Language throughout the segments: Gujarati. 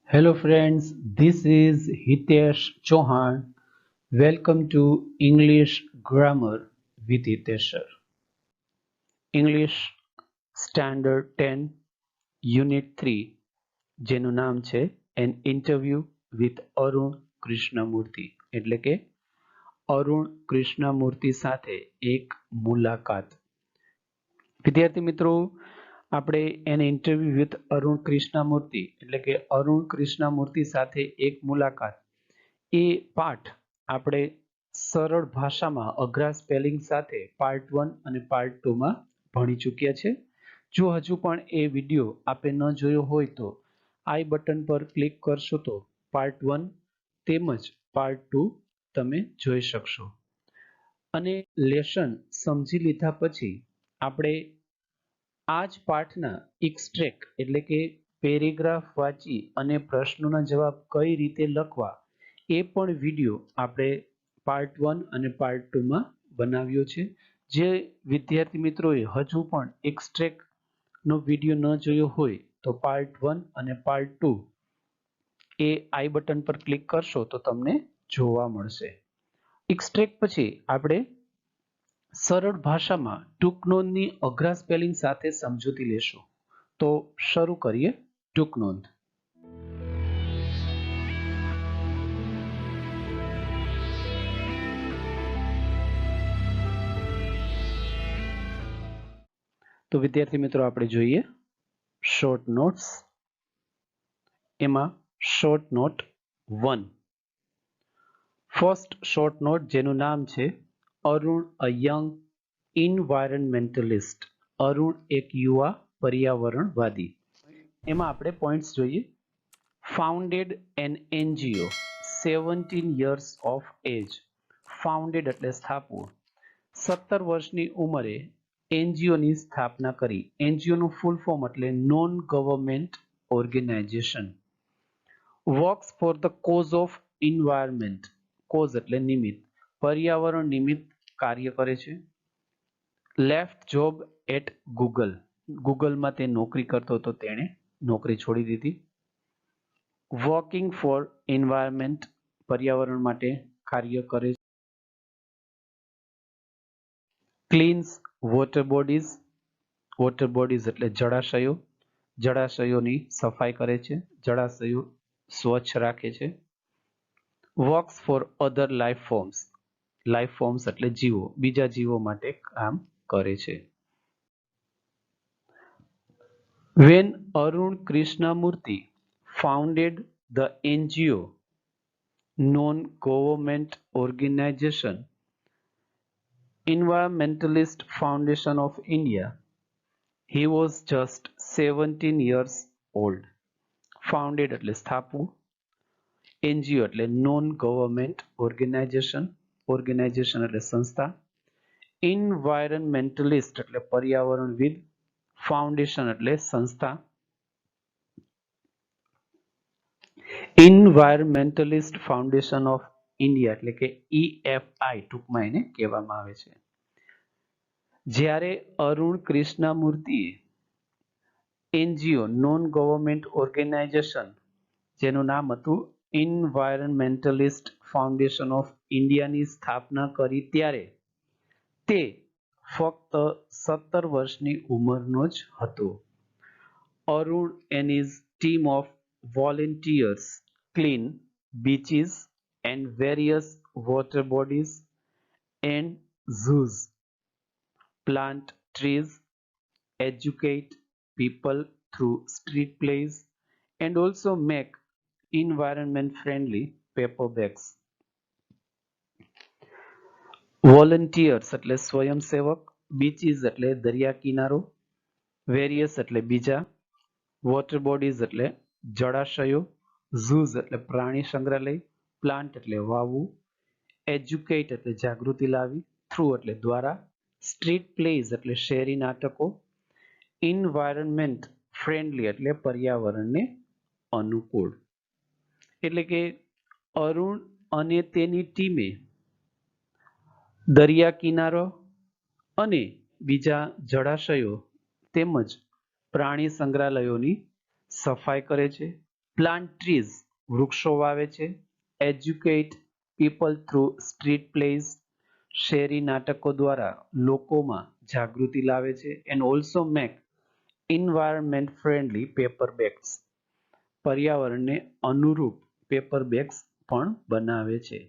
Hello friends, this is Hitesh Chauhan. Welcome to English Grammar with Hitesh sir. English Standard 10 Unit 3 જેનું નામ છે An Interview with Arun Krishnamurthy એટલે કે અરુણ કૃષ્ણમૂર્તિ સાથે એક મુલાકાત. વિદ્યાર્થી મિત્રો, આપણે an interview with Arun Krishnamurthy એટલે કે અરુણ કૃષ્ણમૂર્તિ સાથે એક મુલાકાત એ પાઠ આપણે સરળ ભાષામાં અઘરા સ્પેલિંગ સાથે પાર્ટ 1 અને પાર્ટ 2 માં ભણી ચૂક્યા છે. જો હજુ પણ એ વિડિયો આપે ન જોયો હોય તો આઈ બટન પર ક્લિક કરશો તો પાર્ટ 1 તેમજ પાર્ટ 2 તમે જોઈ શકશો. અને લેસન સમજી લીધા પછી આપણે આ જ પાઠના એક્સ્ટ્રેક્ટ એટલે કે પેરેગ્રાફ વાંચી અને પ્રશ્નોના જવાબ કઈ રીતે લખવા એ પણ વિડિયો આપણે પાર્ટ 1 અને પાર્ટ 2 માં બનાવ્યો છે. જે વિદ્યાર્થી મિત્રોએ હજુ પણ એક્સ્ટ્રેક્ટ નો વિડિયો ન જોયો હોય તો પાર્ટ 1 અને પાર્ટ 2 એ આઈ બટન પર ક્લિક કરશો તો તમને જોવા મળશે. એક્સ્ટ્રેક્ટ પછી આપણે સરળ ભાષામાં ટૂંક નોંધની અઘરા સ્પેલિંગ સાથે સમજૂતી લેશું. તો શરૂ કરીએ ટૂંક નોંધ. તો વિદ્યાર્થી મિત્રો આપણે જોઈએ શોર્ટ નોટ્સ. એમાં short note 1. First short note જેનું નામ છે Arun a young environmentalist. Arun એક યુવા પર્યાવરણવાદી. એમાં આપણે પોઈન્ટ્સ જોઈએ. Founded an NGO 17 years of age. Founded એટલે સ્થાપવું. 17 વર્ષની ઉંમરે એનજીઓની સ્થાપના કરી. એનજીઓનું ફૂલ ફોર્મ એટલે non government organisation. Works for the cause of environment. Cause એટલે નિમિત્ત. પર્યાવરણ નિમિત્ત કાર્ય કરે છે. Left job at Google. ગૂગલમાં તે નોકરી કરતો હતો, તેણે નોકરી છોડી દીધી. Working four environment. પર્યાવરણ માટે કાર્ય કરે છે. Cleanse water bodies. Water bodies એટલે જળાશયો. જળાશયોની સફાઈ કરે છે. જળાશયો સ્વચ્છ રાખે છે. વર્ક્સ ફોર અધર લાઈફ ફોર્મ્સ. લાઈફ ફોર્મ્સ એટલે જીવો. બીજા જીવો માટે કામ કરે છે. When Arun Krishnamurti founded the NGO, non-government organization, Environmentalist Foundation of India, he was just 17 years old. Founded એટલે સ્થાપવું. NGO એટલે non-government organization. Organization એટલે સંસ્થા. Environmentalist એટલે પર્યાવરણવિદ. ફાઉન્ડેશન એટલે સંસ્થા. એન્વાયરમેન્ટલિસ્ટ ફાઉન્ડેશન ઓફ ઇન્ડિયા એટલે કે EFI ટૂંકમાં એને કહેવામાં આવે છે. જ્યારે અરુણ કૃષ્ણમૂર્તિએ એનજીઓ નોન ગવર્મેન્ટ ઓર્ગેનાઇઝેશન જેનું નામ હતું એન્વાયરમેન્ટલિસ્ટ ફાઉન્ડેશન ઓફ ઇન્ડિયાની સ્થાપના કરી ત્યારે તે ફક્ત 17 વર્ષની ઉંમરનો જ હતો. Arun and his team of volunteers clean beaches and various water bodies and zoos, plant trees, educate people through street plays, and also make environment friendly paper bags. Volunteers એટલે સ્વયંસેવક. બીચીસ એટલે દરિયા કિનારો. વેરિયસ એટલે બીજા. વોટર બોડીઝ એટલે જળાશયો. ઝૂઝ એટલે પ્રાણી સંગ્રહાલય. પ્લાન્ટ એટલે વાવવું. એજ્યુકેટ એટલે જાગૃતિ લાવી. થ્રુ એટલે દ્વારા. સ્ટ્રીટ પ્લેઝ એટલે શહેરી નાટકો. એન્વાયરમેન્ટ ફ્રેન્ડલી એટલે પર્યાવરણને અનુકૂળ. એટલે કે અરુણ અને તેની ટીમે દરિયા કિનારો અને બીજા જળાશયો તેમજ પ્રાણી સંગ્રહાલયોની સફાઈ કરે છે. પ્લાન્ટ ટ્રીઝ વૃક્ષો વાવે છે. Educate people through street plays શેરી નાટકો દ્વારા લોકોમાં જાગૃતિ લાવે છે. And also make environment friendly paper bags પર્યાવરણને અનુરૂપ પેપર બેગ્સ પણ બનાવે છે.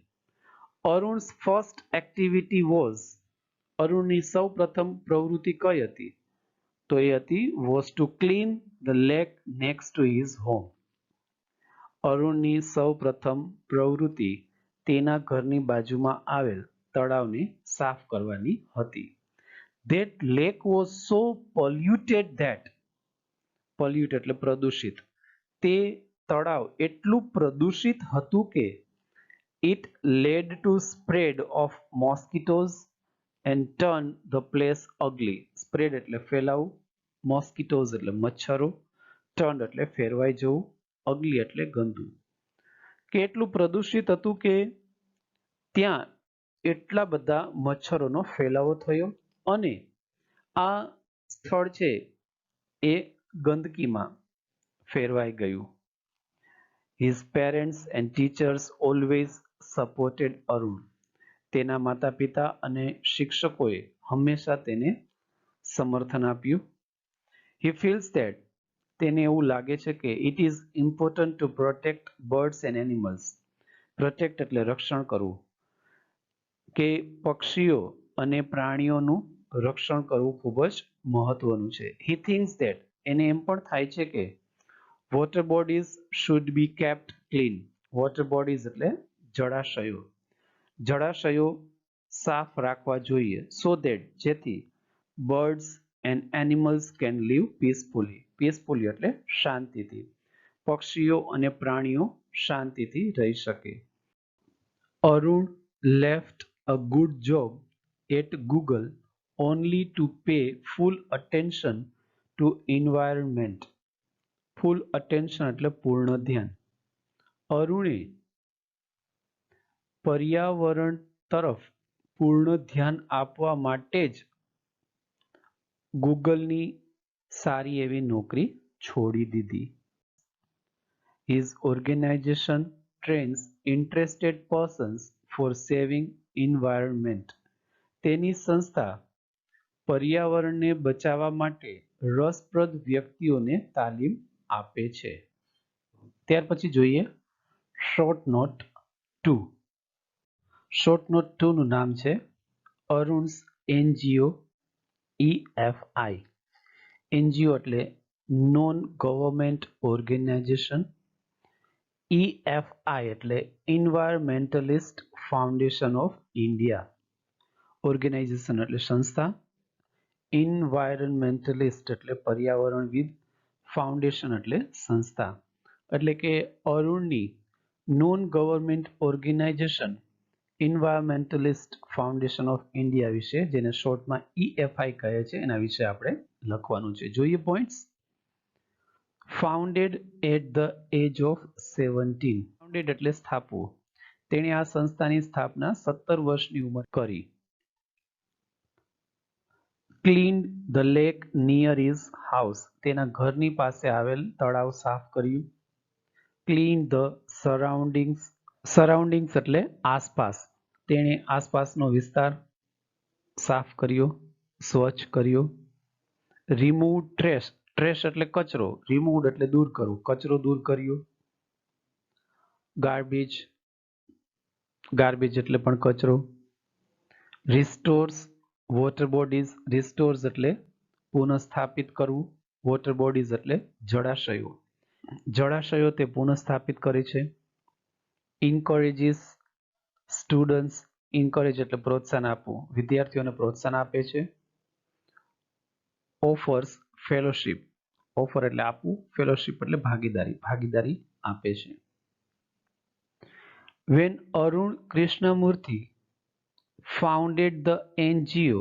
અરુણ્સ ફર્સ્ટ એક્ટિવિટી વોઝ અરુણની સૌ પ્રથમ પ્રવૃત્તિ કઈ હતી? તો એ હતી was to clean the lake next to his home. અરુણની સૌ પ્રથમ પ્રવૃત્તિ તેના ઘરની બાજુમાં આવેલ તળાવને સાફ કરવાની હતી. That lake was so polluted that pollute એટલે પ્રદૂષિત. તે તળાવ એટલું પ્રદૂષિત હતું કે it led to spread of mosquitoes and turn the place ugly. Spread એટલે ફેલાવું, mosquitoes એટલે મચ્છરો, turn એટલે ફેરવાઈ જવું, ugly એટલે ગંદુ. કે એટલું પ્રદૂષિત હતું કે ત્યાં એટલા બધા મચ્છરોનો ફેલાવો થયો અને આ સ્થળ છે એ ગંદકીમાં ફેરવાઈ ગયું. His parents and teachers always supported Arun. તેના માતા પિતા અને શિક્ષકોએ હંમેશા તેને સમર્થન આપ્યું. He feels that તેને એવું લાગે છે કે it is important to protect birds and animals. Protect એટલે રક્ષણ કરવું, કે પક્ષીઓ અને પ્રાણીઓનું રક્ષણ કરવું ખૂબ જ મહત્વનું છે. He thinks that એને એમ પણ થાય છે કે water bodies should be kept clean. Water bodies એટલે જળાશયો. જળાશયો સાફ રાખવા જોઈએ સો ધેટ જેથી birds and animals can live peacefully. Peacefully એટલે શાંતિથી. પક્ષીઓ અને પ્રાણીઓ શાંતિથી રહી શકે. Arun left a good job at Google only to pay full attention to environment. Full attention એટલે પૂર્ણ ધ્યાન. અરુણે પર્યાવરણ તરફ પૂર્ણ ધ્યાન આપવા માટે જ ગૂગલની સારી એવી નોકરી છોડી દીધી. His organization trains interested persons for saving environment. તેની સંસ્થા પર્યાવરણને બચાવવા માટે રસપ્રદ વ્યક્તિઓને તાલીમ આપે છે. ત્યાર પછી જોઈએ શોર્ટ નોટ 2. શોર્ટ નોટ 2 નું નામ છે અરુણ્સ એનજીઓ EFI. એનજીઓ એટલે નોન ગવર્મેન્ટ ઓર્ગેનાઇઝેશન. EFI એટલે environmentalist foundation of India. Organisation એટલે સંસ્થા. એન્વાયરમેન્ટલિસ્ટ એટલે પર્યાવરણવિદ. ફાઉન્ડેશન એટલે સંસ્થા. એટલે કે અરુણની non government organisation environmentalist foundation of India વિશે, જેને શોર્ટમાં EFI કહે છે, એના વિશે આપણે લખવાનું છે. જોઈએ points. Founded at the age of 17. Founded એટલે સ્થાપવું. તેણે આ સંસ્થાની સ્થાપના 17 વર્ષની ઉંમરે કરી. Cleaned the lake near his house. તેના ઘરની પાસે આવેલ તળાવ સાફ કર્યું. Clean the surroundings. સરાઉન્ડિંગ્સ એટલે આસપાસ. તેણે આસપાસનો વિસ્તાર સાફ કર્યો, સ્વચ્છ કર્યો. Remove trash. ટ્રેશ એટલે કચરો. રિમૂવ એટલે દૂર કરવું, કચરો દૂર કર્યો. ગાર્બેજ. ગાર્બેજ એટલે પણ કચરો. રિસ્ટોર્સ વોટર બોડીઝ. રિસ્ટોર્સ એટલે પુનઃસ્થાપિત કરવું. વોટર બોડીઝ એટલે જળાશયો. જળાશયો તે પુનઃસ્થાપિત કરે છે. ઇન્કરેજીસ સ્ટુડન્ટ્સ. ઇન્કરેજ એટલે પ્રોત્સાહન આપવું, વિદ્યાર્થીઓને પ્રોત્સાહન આપે છે. Offers fellowship. ઓફર એટલે આપવું, ફેલોશિપ એટલે ભાગીદારી, ભાગીદારી આપે છે. When Arun Krishnamurthy founded the NGO,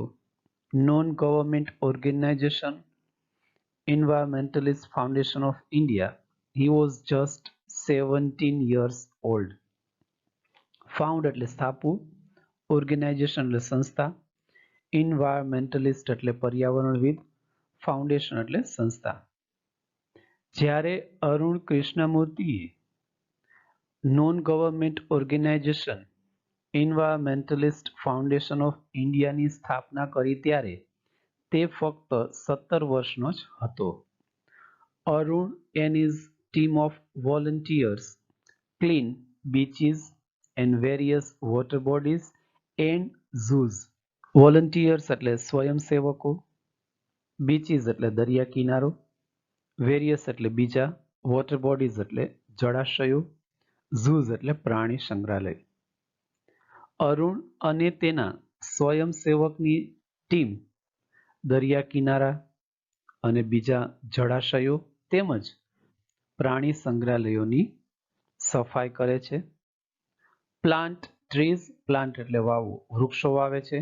non-government organization, Environmentalist Foundation of India, he was just 17 years old. Found એટલે સ્થાપવું, ઓર્ગેનાઇઝેશન એટલે સંસ્થા, એન્વાયરમેન્ટલિસ્ટ એટલે પર્યાવરણવિદ, ફાઉન્ડેશન એટલે સંસ્થા. જ્યારે અરુણ કૃષ્ણમૂર્તિએ non government organisation environmentalist foundation of ઇન્ડિયાની સ્થાપના કરી ત્યારે તે ફક્ત 17 વર્ષનો જ હતો. Arun and his team of volunteers clean beaches and various water bodies and zoos. Volunteers એટલે સ્વયંસેવકો, બીચીસ એટલે દરિયા કિનારો, વેરિયસ એટલે બીજા, વોટર બોડીઝ એટલે જળાશયો, ઝૂઝ એટલે પ્રાણી સંગ્રહાલય. અરુણ અને તેના સ્વયંસેવકની ટીમ દરિયા કિનારા અને બીજા જળાશયો તેમજ પ્રાણી સંગ્રહાલયોની સફાઈ કરે છે. પ્લાન્ટ ટ્રીઝ, પ્લાન્ટ એટલે વાવવું, વૃક્ષો વાવે છે.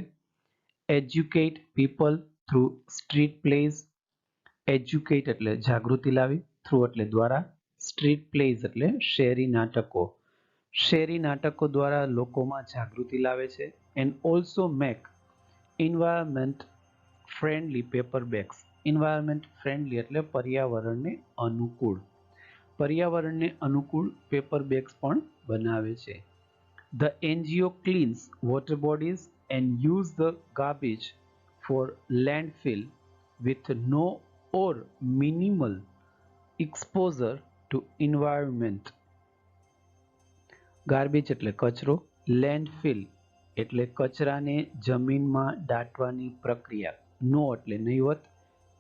Educate people through street plays, educate એટલે જાગૃતિ લાવી, થ્રુ એટલે દ્વારા, સ્ટ્રીટ પ્લેઝ એટલે શેરી નાટકો, શેરી નાટકો દ્વારા લોકોમાં જાગૃતિ લાવે છે. And also make environment friendly paper bags, environment friendly એટલે પર્યાવરણને અનુકૂળ, પર્યાવરણને અનુકૂળ પેપર બેગ્સ પણ બનાવે છે. The NGO cleans water bodies and use the garbage for landfill with no or minimal exposure to environment. Garbage એટલે કચરો, લેન્ડફિલ એટલે કચરાને જમીનમાં દાટવાની પ્રક્રિયા, નો એટલે નહીવત,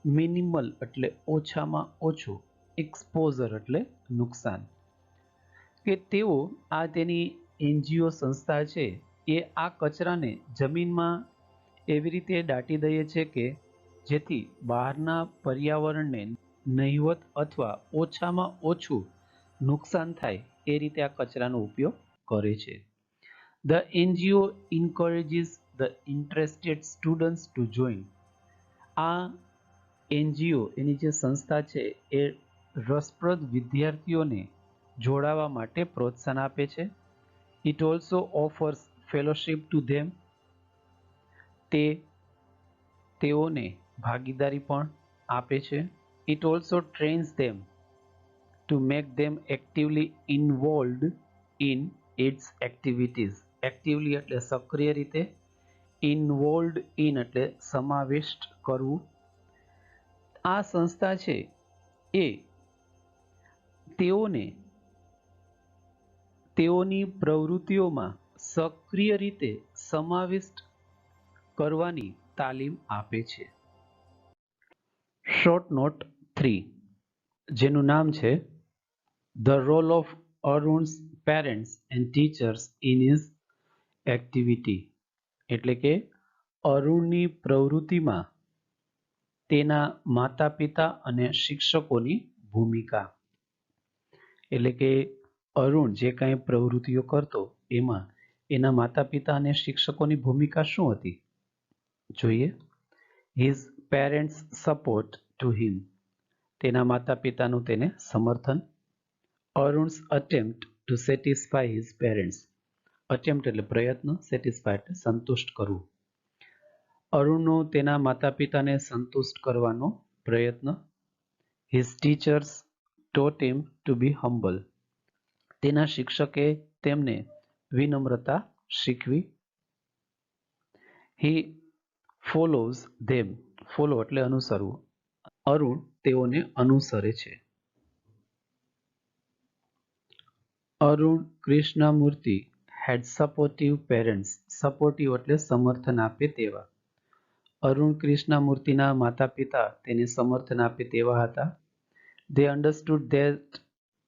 મિનિમલ એટલે ઓછામાં ઓછું, એક્સપોઝર એટલે નુકસાન. કે તેઓ આ તેની એનજીઓ સંસ્થા છે એ આ કચરાને જમીનમાં એવી રીતે દાટી દે છે કે જેથી બહારના પર્યાવરણને નહિવત અથવા ઓછામાં ઓછું નુકસાન થાય એ રીતે આ કચરાનો ઉપયોગ કરે છે. The NGO encourages the interested students to join. આ એનજીઓ એની જે સંસ્થા છે એ રસપ્રદ વિદ્યાર્થીઓને જોડાવા માટે પ્રોત્સાહન આપે છે. It also offers fellowship to them. તેઓને ભાગીદારી પણ આપે છે. It also trains them to make them actively involved in its activities. Actively એટલે સક્રિય રીતે, involved in એટલે સમાવિષ્ટ કરવું. આ સંસ્થા છે એ તેઓની પ્રવૃત્તિઓમાં સક્રિય રીતે સમાવિષ્ટ કરવાની તાલીમ આપે છે. શોર્ટ નોટ 3 જેનું નામ છે The Role of Arun's Parents and Teachers in His Activity, એટલે કે અરુણની પ્રવૃત્તિમાં તેના માતા પિતા અને શિક્ષકોની ભૂમિકા. એટલે કે અરુણ જે કાંઈ પ્રવૃત્તિઓ કરતો એમાં એના માતા પિતા અને શિક્ષકોની ભૂમિકા શું હતી જોઈએ. His parents support to him, તેના માતા પિતાનું તેને સમર્થન. Arun's attempt to satisfy his parents, attempt એટલે પ્રયત્ન, satisfy એટલે સંતુષ્ટ કરવું. અરુણનો તેના માતા પિતાને સંતુષ્ટ કરવાનો પ્રયત્ન. His teachers taught him to be humble, તેના શિક્ષકે તેમને વિનમ્રતા શીખવી. He follows them, follow એટલે અનુસરવું, અરુણ તેઓને અનુસરે છે. Arun Krishnamurthy had supportive parents, supportive એટલે સમર્થન આપે તેવા. અરુણ કૃષ્ણમૂર્તિના માતા પિતા તેને સમર્થન આપે તેવા હતા. They understood that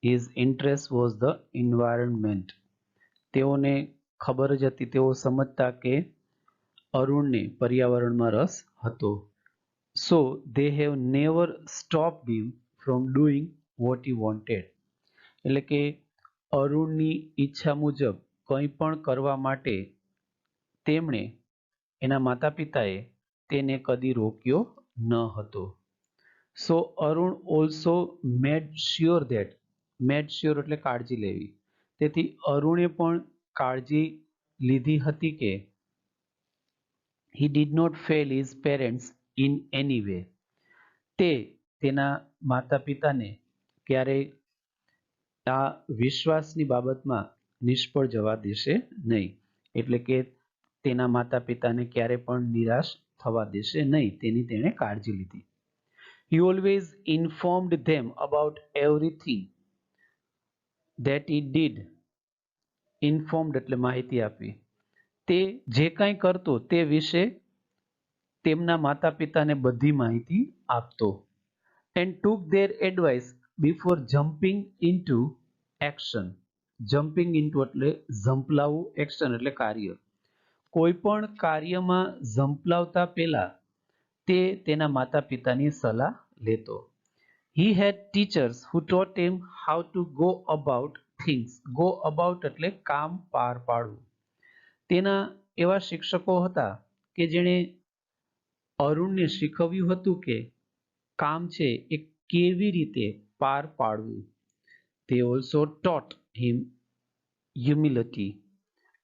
his interest was the environment. તેઓને ખબર જ હતી, તેઓ સમજતા કે અરુણને પર્યાવરણમાં રસ હતો. So they have never stopped him from doing what he wanted. એટલે કે અરુણની ઈચ્છા મુજબ કંઈ પણ કરવા માટે તેમણે એના માતા પિતાએ તેને કદી રોક્યો ન હતો. So Arun also made sure that, made sure એટલે કાળજી લેવી, તેથી અરુણે પણ કાળજી લીધી હતી કે he did not fail his parents in any way. તે તેના માતા પિતાને ક્યારેય આ વિશ્વાસની બાબતમાં નિષ્ફળ જવા દેશે નહીં. એટલે કે તેના માતા પિતાને ક્યારે પણ નિરાશ થવા દેશે નહીં, તેની તેણે કાળજી લીધી. He always informed them about everything that he did. Informed એટલે માહિતી આપવી. તે જે કાંઈ કરતો તે વિશે તેમના માતા પિતાને બધી માહિતી આપતો. And took their advice before jumping into action. Jumping into એટલે ઝંપલાવવું, એક્શન એટલે કાર્ય. કોઈ પણ કાર્યમાં ઝંપલાવતા પહેલા તે તેના માતા પિતાની સલાહ લેતો. He had teachers who taught him how to go about things. Go about એટલે કામ પાર પાડવું. તેના એવા શિક્ષકો હતા કે જેણે અરુણને શીખવ્યું હતું કે કામ છે એ કેવી રીતે પાર પાડવું. They also taught him humility.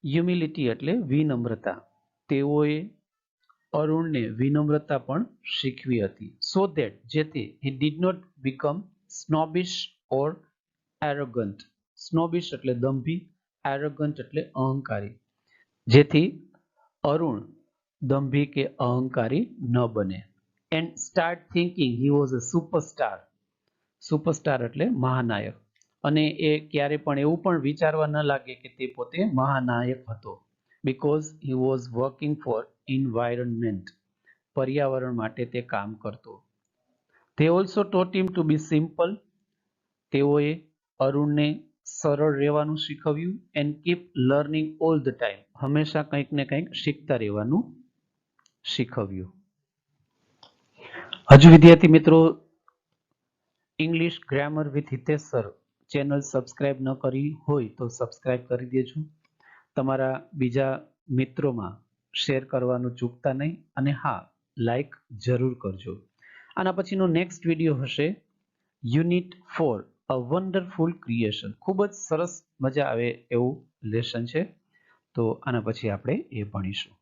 Humility એટલે વિનમ્રતા. તેઓએ અરુણને વિનમ્રતા પણ શીખવી હતી. So that જેથી he did not become snobbish or arrogant. Snobbish એટલે દંભી, arrogant એટલે અહંકારી. જેથી અરુણ દંભી કે અહંકારી ન બને. And start thinking he was a superstar. Superstar એટલે મહાનાયક. અને એ ક્યારે પણ એવું પણ વિચારવા ન લાગે કે તે પોતે મહાનાયક હતો. Because he was working for environment. પર્યાવરણ માટે તે કામ કરતો. They also taught him to be simple. તેઓએ અરુણને સરળ રહેવાનું શીખવ્યું. And keep learning all the time. હંમેશા કંઈક ને કંઈક શીખતા રહેવાનું શીખવ્યું. હજુ વિદ્યાર્થી મિત્રો English grammar with Hitesh sir channel subscribe ન કરી હોય તો સબસ્ક્રાઇબ કરી દેજો. તમારા બીજા મિત્રોમાં શેર કરવાનું ચૂકતા નહીં. અને હા, લાઈક જરૂર કરજો. આના પછીનો નેક્સ્ટ વિડીયો હશે યુનિટ 4 અ વન્ડરફુલ ક્રિએશન. ખૂબ જ સરસ મજા આવે એવું લેસન છે. તો આના પછી આપણે એ ભણીશું.